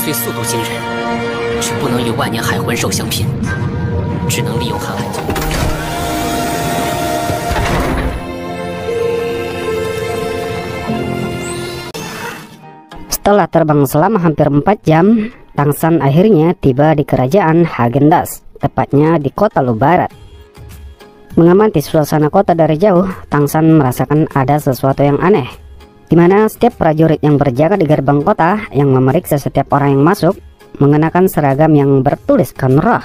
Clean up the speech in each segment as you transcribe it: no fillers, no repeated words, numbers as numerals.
虽速度惊人，却不能与万年海魂兽相拼，只能利用寒寒境。 Setelah terbang selama hampir 4 jam, Tangsan akhirnya tiba di kerajaan Häagen-Dazs, tepatnya di kota Lu Barat. Mengamati suasana kota dari jauh, Tangsan merasakan ada sesuatu yang aneh, di mana setiap prajurit yang berjaga di gerbang kota yang memeriksa setiap orang yang masuk mengenakan seragam yang bertuliskan roh.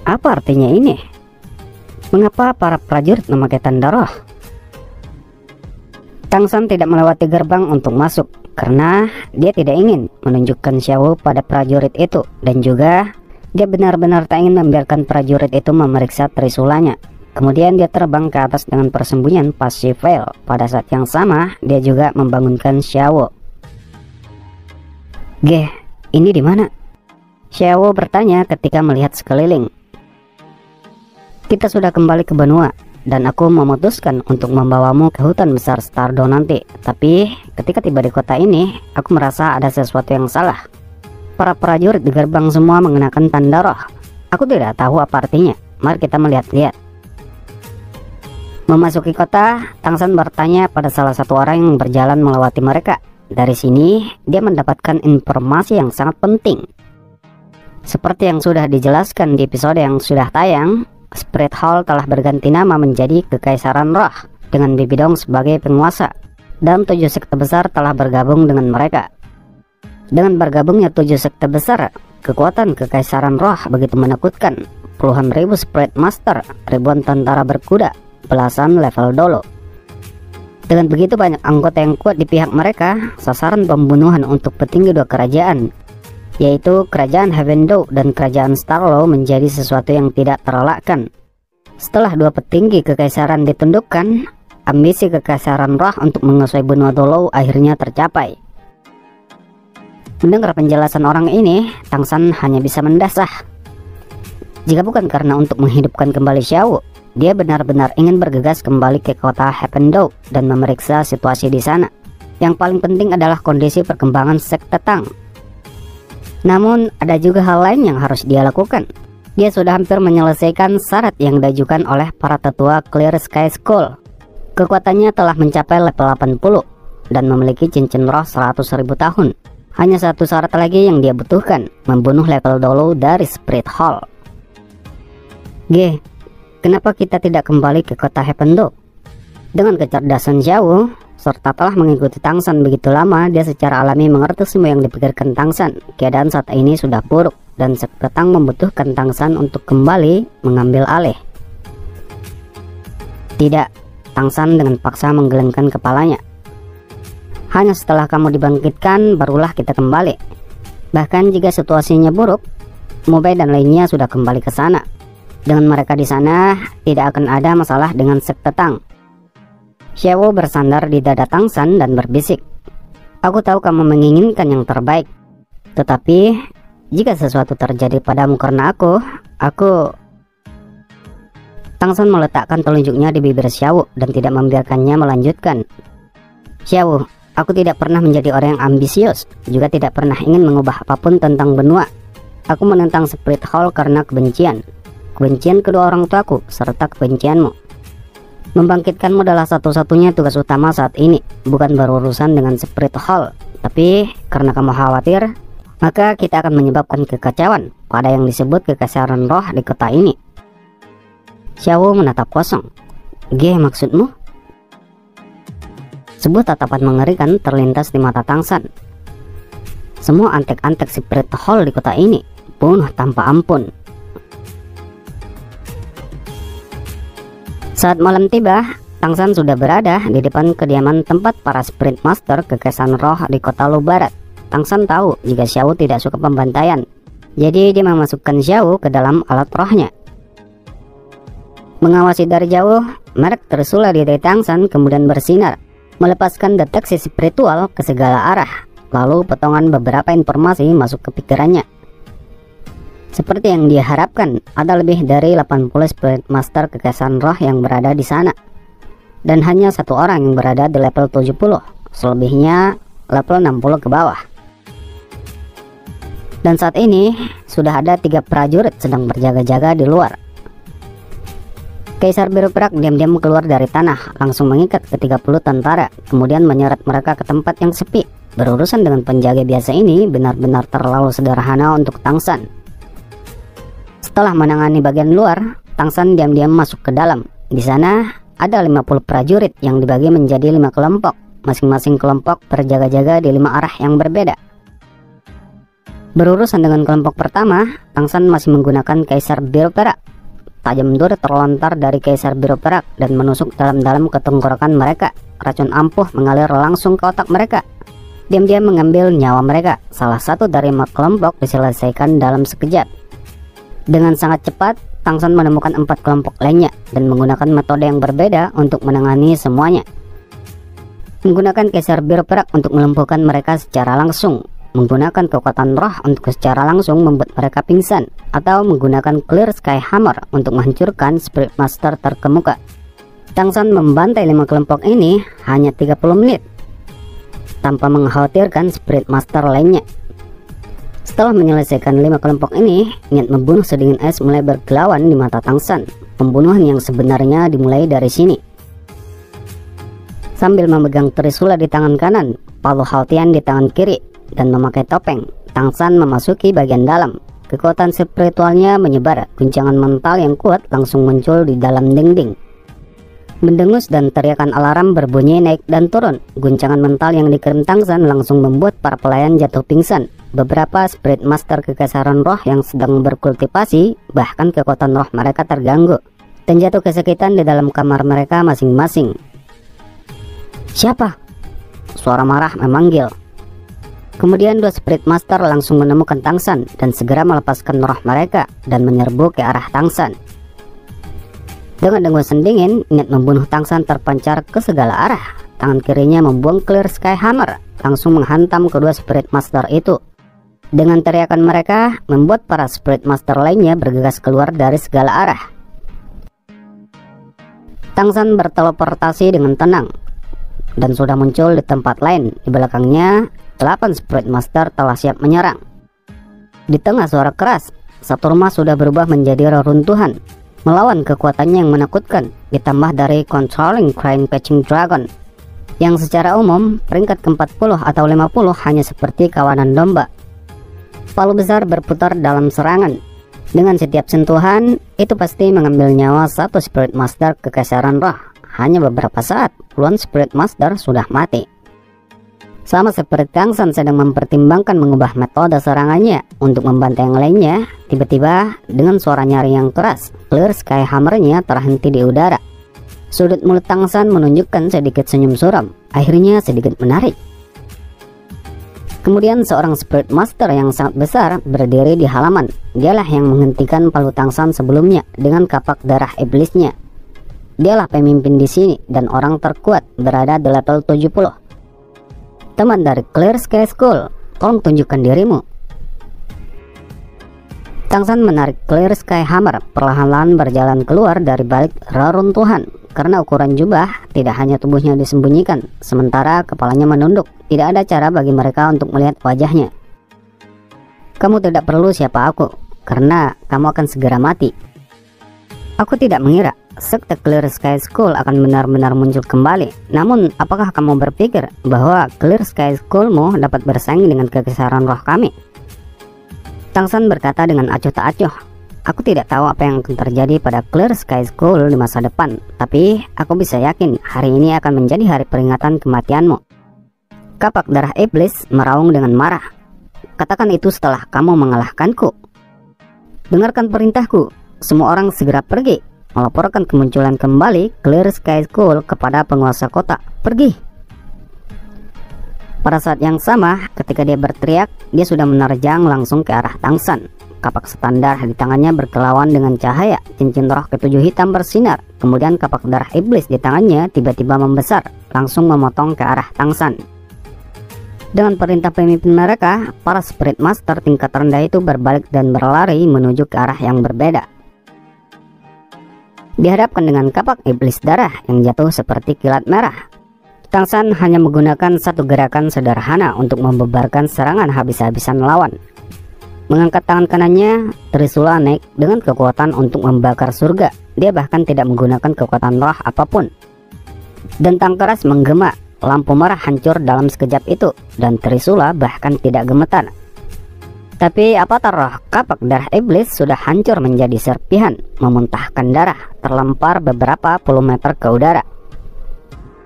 Apa artinya ini? Mengapa para prajurit memakai tanda roh? Tangsan tidak melewati gerbang untuk masuk karena dia tidak ingin menunjukkan Xiao pada prajurit itu, dan juga dia benar-benar tak ingin membiarkan prajurit itu memeriksa trisulanya. Kemudian dia terbang ke atas dengan persembunyian Passive Veil. Pada saat yang sama, dia juga membangunkan Xiao. "Ge, ini di mana?" Xiao bertanya ketika melihat sekeliling. "Kita sudah kembali ke benua, dan aku memutuskan untuk membawamu ke hutan besar Stardo nanti. Tapi ketika tiba di kota ini, aku merasa ada sesuatu yang salah. Para prajurit di gerbang semua mengenakan tanda roh. Aku tidak tahu apa artinya. Mari kita melihat-lihat." Memasuki kota, Tangsan bertanya pada salah satu orang yang berjalan melewati mereka. Dari sini, dia mendapatkan informasi yang sangat penting. Seperti yang sudah dijelaskan di episode yang sudah tayang, Spirit Hall telah berganti nama menjadi Kekaisaran Roh dengan Bibi Dong sebagai penguasa, dan 7 sekte besar telah bergabung dengan mereka. Dengan bergabungnya 7 sekte besar, kekuatan Kekaisaran Roh begitu menakutkan. Puluhan ribu Spirit Master, ribuan tentara berkuda, belasan level dolo. Dengan begitu banyak anggota yang kuat di pihak mereka, sasaran pembunuhan untuk petinggi 2 kerajaan, yaitu Kerajaan Heavendale dan Kerajaan Starlo, menjadi sesuatu yang tidak terelakkan. Setelah 2 petinggi kekaisaran ditundukkan, ambisi Kekaisaran Roh untuk menguasai benua Dolo akhirnya tercapai. Mendengar penjelasan orang ini, Tangsan hanya bisa mendasah. Jika bukan karena untuk menghidupkan kembali Xiao, dia benar-benar ingin bergegas kembali ke kota Heavendale dan memeriksa situasi di sana. Yang paling penting adalah kondisi perkembangan sekte Tang. Namun ada juga hal lain yang harus dia lakukan. Dia sudah hampir menyelesaikan syarat yang diajukan oleh para tetua Clear Sky School. Kekuatannya telah mencapai level 80 dan memiliki cincin roh 100.000 tahun. Hanya satu syarat lagi yang dia butuhkan, membunuh level dolo dari Spirit Hall. "G, kenapa kita tidak kembali ke kota Heavendale?" Dengan kecerdasan Xiao serta telah mengikuti Tangsan begitu lama, dia secara alami mengerti semua yang dipikirkan Tangsan. Keadaan saat ini sudah buruk dan sekte Tang membutuhkan Tangsan untuk kembali mengambil alih. "Tidak," Tangsan dengan paksa menggelengkan kepalanya. "Hanya setelah kamu dibangkitkan, barulah kita kembali. Bahkan jika situasinya buruk, Mubei dan lainnya sudah kembali ke sana. Dengan mereka di sana, tidak akan ada masalah dengan sekte Tang." Xiao bersandar di dada Tangsan dan berbisik, "Aku tahu kamu menginginkan yang terbaik. Tetapi, jika sesuatu terjadi padamu karena aku... Tangsan meletakkan telunjuknya di bibir Xiao dan tidak membiarkannya melanjutkan. "Xiao, aku tidak pernah menjadi orang yang ambisius, juga tidak pernah ingin mengubah apapun tentang benua. Aku menentang Spirit Hall karena kebencian kedua orang tuaku, serta kebencianmu. Membangkitkanmu adalah satu-satunya tugas utama saat ini, bukan berurusan dengan Spirit Hall. Tapi karena kamu khawatir, maka kita akan menyebabkan kekacauan pada yang disebut Kekaisaran Roh di kota ini." Xiao menatap kosong. "G, maksudmu?" Sebuah tatapan mengerikan terlintas di mata Tangsan. Semua antek-antek Spirit Hall di kota ini bunuh tanpa ampun. Saat malam tiba, Tangsan sudah berada di depan kediaman tempat para Spirit Master Kekaisaran Roh di kota Lu Barat. Tangsan tahu jika Xiao tidak suka pembantaian, jadi dia memasukkan Xiao ke dalam alat rohnya. Mengawasi dari jauh, merek Trisula di dada Tangsan kemudian bersinar, melepaskan deteksi spiritual ke segala arah. Lalu potongan beberapa informasi masuk ke pikirannya. Seperti yang dia harapkan, ada lebih dari 80 Spirit Master Kekaisaran Roh yang berada di sana. Dan hanya satu orang yang berada di level 70, selebihnya level 60 ke bawah. Dan saat ini sudah ada 3 prajurit sedang berjaga-jaga di luar. Kaisar Biru Perak diam-diam keluar dari tanah, langsung mengikat ke 30 tentara, kemudian menyeret mereka ke tempat yang sepi. Berurusan dengan penjaga biasa ini benar-benar terlalu sederhana untuk Tang San. Setelah menangani bagian luar, Tang San diam-diam masuk ke dalam. Di sana ada 50 prajurit yang dibagi menjadi 5 kelompok. Masing-masing kelompok berjaga-jaga di 5 arah yang berbeda. Berurusan dengan kelompok pertama, Tang San masih menggunakan Kaisar Biru Perak. Tajam dur terlontar dari Kaisar Biru Perak dan menusuk dalam-dalam ke tenggorokan mereka. Racun ampuh mengalir langsung ke otak mereka. Diam-diam mengambil nyawa mereka. Salah satu dari 5 kelompok diselesaikan dalam sekejap. Dengan sangat cepat, Tang San menemukan 4 kelompok lainnya dan menggunakan metode yang berbeda untuk menangani semuanya. Menggunakan Kaisar Biru Perak untuk melumpuhkan mereka secara langsung, menggunakan kekuatan roh untuk secara langsung membuat mereka pingsan, atau menggunakan Clear Sky Hammer untuk menghancurkan Spirit Master terkemuka. Tang San membantai 5 kelompok ini hanya 30 menit tanpa mengkhawatirkan Spirit Master lainnya. Setelah menyelesaikan 5 kelompok ini, niat membunuh sedingin es mulai berkilauan di mata Tang San. Pembunuhan yang sebenarnya dimulai dari sini. Sambil memegang trisula di tangan kanan, palu Haltian di tangan kiri, dan memakai topeng, Tang San memasuki bagian dalam. Kekuatan spiritualnya menyebar. Guncangan mental yang kuat langsung muncul di dalam dinding. Mendengus dan teriakan alarm berbunyi naik dan turun. Guncangan mental yang dikirim Tang San langsung membuat para pelayan jatuh pingsan. Beberapa Spirit Master kekaisaran roh yang sedang berkultivasi, bahkan kekuatan roh mereka terganggu dan jatuh kesakitan di dalam kamar mereka masing-masing. "Siapa?" Suara marah memanggil. Kemudian 2 Spirit Master langsung menemukan Tang San dan segera melepaskan roh mereka dan menyerbu ke arah Tang San. Dengan dengusan dingin, niat membunuh Tang San terpancar ke segala arah. Tangan kirinya membuang Clear Sky Hammer, langsung menghantam kedua Spirit Master itu. Dengan teriakan mereka, membuat para Spirit Master lainnya bergegas keluar dari segala arah. Tang San berteleportasi dengan tenang dan sudah muncul di tempat lain. Di belakangnya, 8 Spirit Master telah siap menyerang. Di tengah suara keras, satu rumah sudah berubah menjadi reruntuhan, melawan kekuatannya yang menakutkan, ditambah dari Controlling Crane Catching Dragon, yang secara umum peringkat ke-40 atau 50 hanya seperti kawanan domba. Palu besar berputar dalam serangan. Dengan setiap sentuhan, itu pasti mengambil nyawa 1 Spirit Master kekaisaran roh. Hanya beberapa saat, puluhan Spirit Master sudah mati. Sama seperti Tang San sedang mempertimbangkan mengubah metode serangannya untuk membantai yang lainnya, tiba-tiba dengan suara nyari yang keras, Clear Sky Hammer-nya terhenti di udara. Sudut mulut Tang San menunjukkan sedikit senyum suram, akhirnya sedikit menarik. Kemudian seorang Spirit Master yang sangat besar berdiri di halaman. Dialah yang menghentikan palu Tang San sebelumnya dengan kapak darah iblisnya. Dialah pemimpin di sini dan orang terkuat, berada di level 70. "Teman dari Clear Sky School, tolong tunjukkan dirimu." Tang San menarik Clear Sky Hammer, perlahan-lahan berjalan keluar dari balik reruntuhan. Karena ukuran jubah, tidak hanya tubuhnya disembunyikan, sementara kepalanya menunduk. Tidak ada cara bagi mereka untuk melihat wajahnya. "Kamu tidak perlu siapa aku, karena kamu akan segera mati." Aku tidak mengira sekte Clear Sky School akan benar-benar muncul kembali. Namun, apakah kamu berpikir bahwa Clear Sky Schoolmu dapat bersaing dengan kekaisaran roh kami? Tang San berkata dengan acuh tak acuh. Aku tidak tahu apa yang akan terjadi pada Clear Sky School di masa depan, tapi aku bisa yakin hari ini akan menjadi hari peringatan kematianmu. Kapak darah iblis meraung dengan marah. Katakan itu setelah kamu mengalahkanku. Dengarkan perintahku. Semua orang segera pergi. Melaporkan kemunculan kembali Clear Sky School kepada penguasa kota. Pergi. Pada saat yang sama, ketika dia berteriak, dia sudah menerjang langsung ke arah Tang San. Kapak standar di tangannya berkelauan dengan cahaya. Cincin roh ketujuh hitam bersinar. Kemudian kapak darah iblis di tangannya tiba-tiba membesar, langsung memotong ke arah Tang San. Dengan perintah pemimpin mereka, para Spirit Master tingkat rendah itu berbalik dan berlari menuju ke arah yang berbeda. Dihadapkan dengan kapak iblis darah yang jatuh seperti kilat merah, Tang San hanya menggunakan satu gerakan sederhana untuk membubarkan serangan habis-habisan lawan. Mengangkat tangan kanannya, Trisula naik dengan kekuatan untuk membakar surga. Dia bahkan tidak menggunakan kekuatan roh apapun. Dentang keras menggema, lampu merah hancur dalam sekejap itu, dan Trisula bahkan tidak gemetar. Tapi avatar roh kapak darah iblis sudah hancur menjadi serpihan, memuntahkan darah, terlempar beberapa puluh meter ke udara.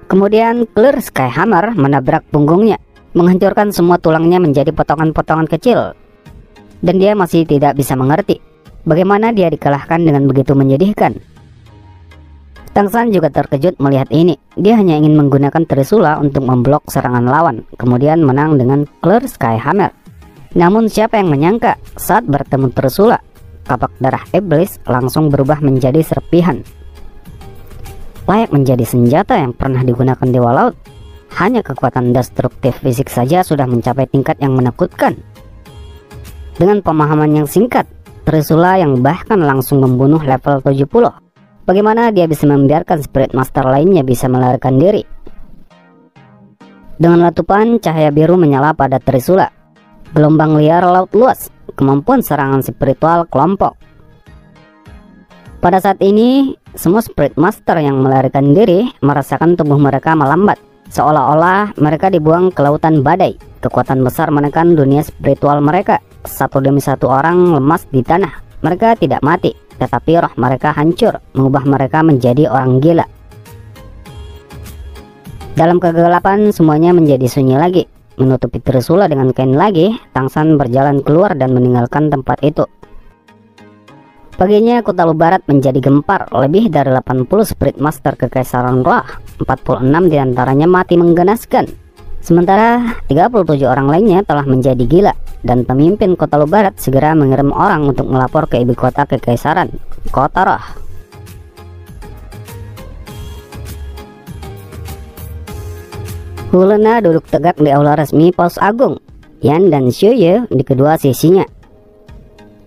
Kemudian Clear Sky Hammer menabrak punggungnya, menghancurkan semua tulangnya menjadi potongan-potongan kecil. Dan dia masih tidak bisa mengerti bagaimana dia dikalahkan dengan begitu menyedihkan. Tang San juga terkejut melihat ini. Dia hanya ingin menggunakan Trisula untuk memblok serangan lawan, kemudian menang dengan Clear Sky Hammer. Namun siapa yang menyangka saat bertemu Trisula, kapak darah iblis langsung berubah menjadi serpihan. Layak menjadi senjata yang pernah digunakan Dewa Laut, hanya kekuatan destruktif fisik saja sudah mencapai tingkat yang menakutkan. Dengan pemahaman yang singkat, Trisula yang bahkan langsung membunuh level 70, bagaimana dia bisa membiarkan Spirit Master lainnya bisa melarikan diri? Dengan letupan, cahaya biru menyala pada Trisula. Gelombang liar laut luas, kemampuan serangan spiritual kelompok. Pada saat ini, semua Spirit Master yang melarikan diri merasakan tubuh mereka melambat, seolah-olah mereka dibuang ke lautan badai. Kekuatan besar menekan dunia spiritual mereka. Satu demi satu orang lemas di tanah. Mereka tidak mati, tetapi roh mereka hancur, mengubah mereka menjadi orang gila. Dalam kegelapan, semuanya menjadi sunyi lagi. Menutupi Trisula dengan kain lagi, Tang San berjalan keluar dan meninggalkan tempat itu. Paginya Kota Lu Barat menjadi gempar. Lebih dari 80 Spirit Master Kekaisaran Roh, 46 diantaranya mati menggenaskan. Sementara 37 orang lainnya telah menjadi gila, dan pemimpin Kota Lu Barat segera mengirim orang untuk melapor ke ibu kota Kekaisaran, Kota Roh. Hulena duduk tegak di aula resmi Paus Agung, Yan dan Xiuye di kedua sisinya.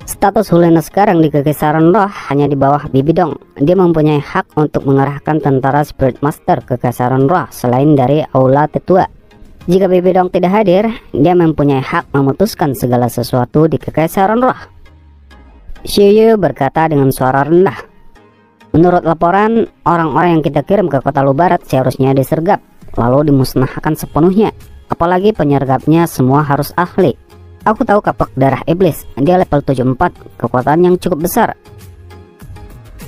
Status Hulena sekarang di Kekaisaran Roh hanya di bawah Bibidong. Dia mempunyai hak untuk mengerahkan tentara Spirit Master Kekaisaran Roh selain dari aula tetua. Jika Bibidong tidak hadir, dia mempunyai hak memutuskan segala sesuatu di Kekaisaran Roh. Xiuye berkata dengan suara rendah, "Menurut laporan, orang-orang yang kita kirim ke Kota Lu Barat seharusnya disergap, lalu dimusnahkan sepenuhnya. Apalagi penyergapnya semua harus ahli. Aku tahu kapak darah iblis, dia level 74, kekuatan yang cukup besar."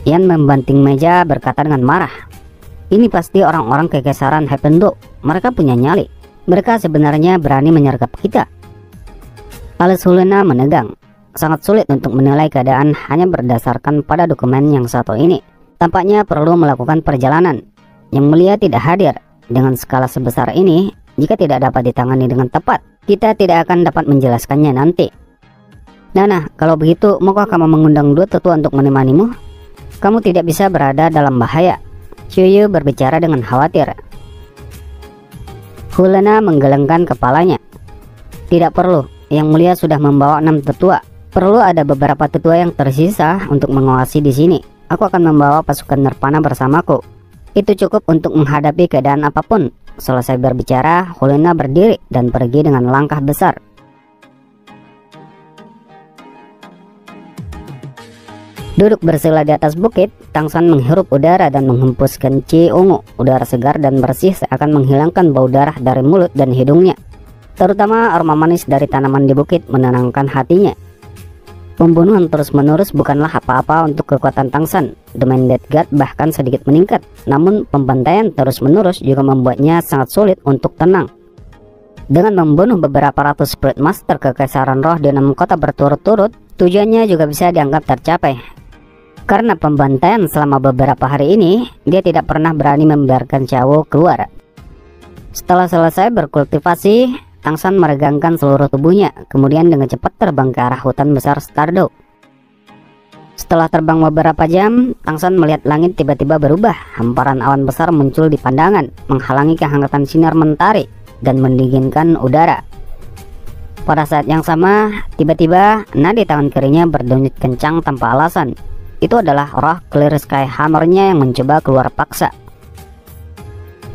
Yan membanting meja berkata dengan marah, "Ini pasti orang-orang Kekaisaran Heapendo. Mereka punya nyali. Mereka sebenarnya berani menyergap kita." Alis Hulena menegang. Sangat sulit untuk menilai keadaan hanya berdasarkan pada dokumen yang satu ini. Tampaknya perlu melakukan perjalanan. Yang Mulia tidak hadir. Dengan skala sebesar ini, jika tidak dapat ditangani dengan tepat, kita tidak akan dapat menjelaskannya nanti. Nana, kalau begitu, maukah kamu mengundang dua tetua untuk menemanimu? Kamu tidak bisa berada dalam bahaya. Xiuye berbicara dengan khawatir. Hulena menggelengkan kepalanya. Tidak perlu, Yang Mulia sudah membawa 6 tetua. Perlu ada beberapa tetua yang tersisa untuk mengawasi di sini. Aku akan membawa pasukan Nirvana bersamaku. Itu cukup untuk menghadapi keadaan apapun. Selesai berbicara, Hulena berdiri dan pergi dengan langkah besar. Duduk bersila di atas bukit, Tang San menghirup udara dan menghempuskan Ci ungu. Udara segar dan bersih seakan menghilangkan bau darah dari mulut dan hidungnya. Terutama aroma manis dari tanaman di bukit menenangkan hatinya. Pembunuhan terus-menerus bukanlah apa-apa untuk kekuatan Tang San. Domain Death Guard bahkan sedikit meningkat. Namun pembantaian terus-menerus juga membuatnya sangat sulit untuk tenang. Dengan membunuh beberapa ratus Spirit Master Kekaisaran Roh di 6 kota berturut-turut, tujuannya juga bisa dianggap tercapai. Karena pembantaian selama beberapa hari ini, dia tidak pernah berani membiarkan Xiao keluar. Setelah selesai berkultivasi, Tang San meregangkan seluruh tubuhnya, kemudian dengan cepat terbang ke arah hutan besar Stardew. Setelah terbang beberapa jam, Tang San melihat langit tiba-tiba berubah. Hamparan awan besar muncul di pandangan, menghalangi kehangatan sinar mentari dan mendinginkan udara. Pada saat yang sama, tiba-tiba nadi tangan kirinya berdenyut kencang tanpa alasan. Itu adalah roh Clear Sky Hammer-nya yang mencoba keluar paksa.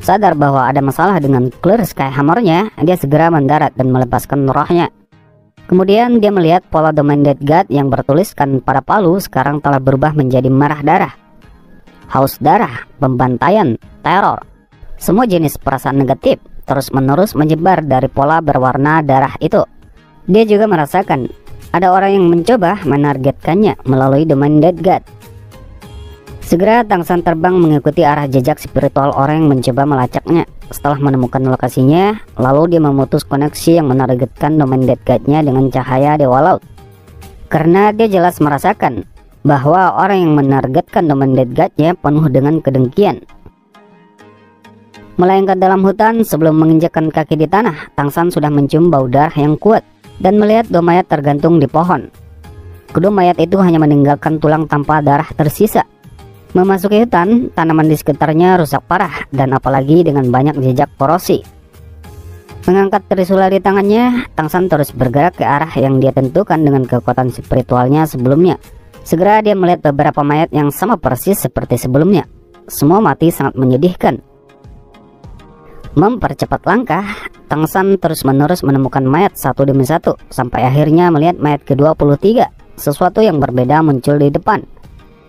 Sadar bahwa ada masalah dengan Clear Sky Hammer-nya, dia segera mendarat dan melepaskan rohnya. Kemudian dia melihat pola domain Death God yang bertuliskan pada palu sekarang telah berubah menjadi merah darah, haus darah, pembantaian, teror. Semua jenis perasaan negatif terus-menerus menyebar dari pola berwarna darah itu. Dia juga merasakan ada orang yang mencoba menargetkannya melalui domain Death God. Segera Tang San terbang mengikuti arah jejak spiritual orang yang mencoba melacaknya. Setelah menemukan lokasinya, lalu dia memutus koneksi yang menargetkan domain Death God-nya dengan cahaya Dewa Laut. Karena dia jelas merasakan bahwa orang yang menargetkan domain Death God-nya penuh dengan kedengkian. Melengket dalam hutan, sebelum menginjakkan kaki di tanah, Tang San sudah mencium bau darah yang kuat dan melihat dua mayat tergantung di pohon. Kedua mayat itu hanya meninggalkan tulang tanpa darah tersisa. Memasuki hutan, tanaman di sekitarnya rusak parah dan apalagi dengan banyak jejak korosi. Mengangkat trisula di tangannya, Tang San terus bergerak ke arah yang dia tentukan dengan kekuatan spiritualnya sebelumnya. Segera dia melihat beberapa mayat yang sama persis seperti sebelumnya. Semua mati sangat menyedihkan. Mempercepat langkah, Tang San terus-menerus menemukan mayat satu demi satu sampai akhirnya melihat mayat ke-23. Sesuatu yang berbeda muncul di depan.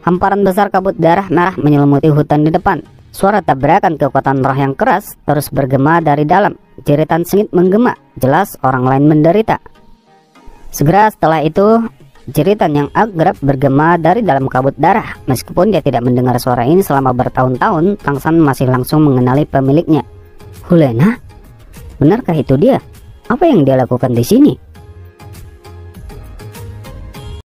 Hamparan besar kabut darah merah menyelimuti hutan di depan. Suara tabrakan kekuatan roh yang keras terus bergema dari dalam. Jeritan sengit menggema, jelas orang lain menderita. Segera setelah itu, jeritan yang akrab bergema dari dalam kabut darah. Meskipun dia tidak mendengar suara ini selama bertahun-tahun, Tang San masih langsung mengenali pemiliknya. Hulena? Benarkah itu dia? Apa yang dia lakukan di sini?